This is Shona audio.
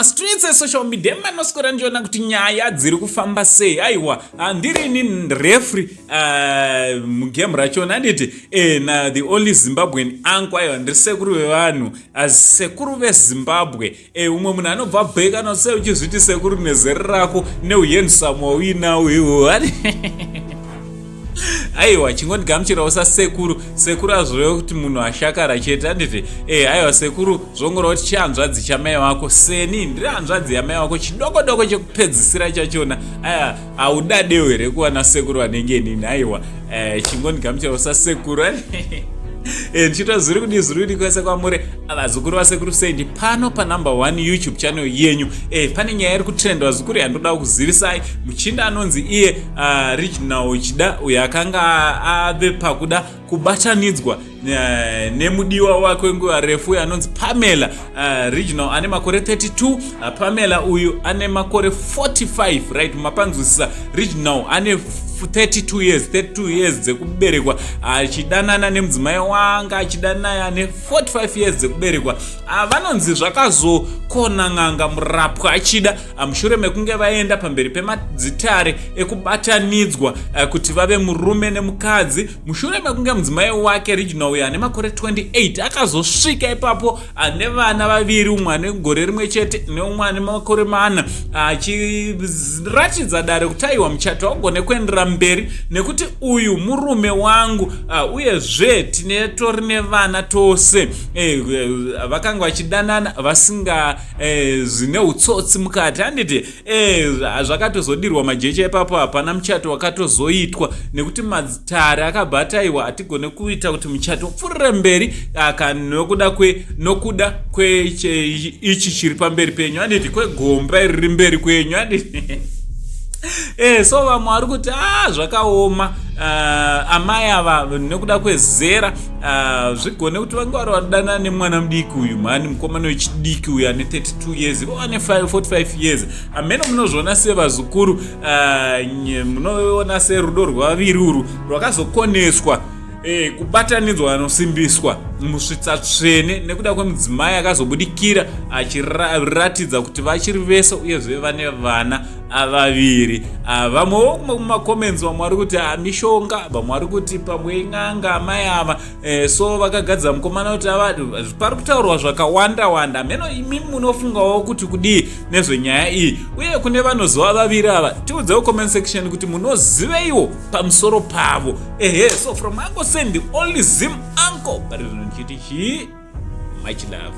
Streets social media manoswera ndiona kuti nyaya dziri kufamba sei. Aiwa ndirini referee mugame rachona anditi na the only Zimbabwean uncle. Aiwa ndiri sekuru vevanhu sekuru veZimbabwe. Umwe munhu anobva bheka nosei uchizviti sekuru nezere rako neuhandsome wina uyu. Aiwa chingondigamuchirawo sasekuru azvirevo kuti munhu ashakara chete anditi aiwa sekuru zvongorova kuti chihanzvadzi chamai vako seni ndiri hanzvadzi yamai vako chidoko chekupedzisira chachona. Aiwa haudadewo here kuwana sekuru anenge nini. Aiwa chingondigamuchirawo sasekuru ndichita zviri kwese kwamuri vazukuru vasekuru sendi pano panumber 1 YouTube channel yenyu. Pane nyaya iri kutrendwa zvikuru yandoda kuzivisai. Muchinda anonzi iye Regional Chida uyo akanga ave pakuda kubatanidzwa nemudiwa wake nguva refu anonzi Pamela. Regional ane makore 32, Pamela uyu ane makore 45, right? Mapanzwisisa Regional ane 32 years dzekuberekwa achidanana nemudzimai wanga achidanana ane 45 years dzekuberekwa. Vanonzi zvakazokona ng'anga murapwa achida mushure mekunge vaenda pamberi pemadzitare ekubatanidzwa kuti vave murume nemukadzi. Mushure mekunge mudzimai wake Regional uyu ane makore 28 akazosvika ipapo ane vana vaviri, umwe ane gore rimwe chete neumwe ane makore 4, achiratidza dare kuti aiwa muchato wagone kuendera mberi nekuti uyu murume wangu uyezve tori nevana tose. Vakanga vachidanana vasinga zvine utsotsi mukati anditi zvakatozodirwa majecha ipapo. Hapana muchato wakatozoitwa nekuti madzitare akabhataiwa hatigone kuita kuti muchato upfuurire mberi nokuda ichi chiri pamberi penyu anditi kwegomba riri mberi kwenyu anditi so vamwe vari kuti zvakaoma amai ava nekuda kwezera zvigone kuti vange vari vadanana nemwana mudiki uyu mani mukomana wechidiki uyu ane 32 years ane 45 years. Amene munozviona sevazukuru munoona serudo rwavaviri uru rwakazokoneswa kubatanidzwa vanosimbiswa musvitsatsvene nekuda kwemudzimai akazobudikira achiratidza kuti vachiri vese uyezve vane vana vaviri. Vamwewo mumacomments vamwe vari kuti mishonga, vamwe vari kuti pamwe ing'anga amai ava. So vakagadza mukomana kuti pari kutaurwa zvakawanda meno imi munofungawo kuti kudii nezvenyaya iyi, uye kune vanoziva vaviri ava tiudzewo comment section kuti munoziveiwo pamusoro pavo. So from Uncle Send, the only Zim uncle, but it's much love.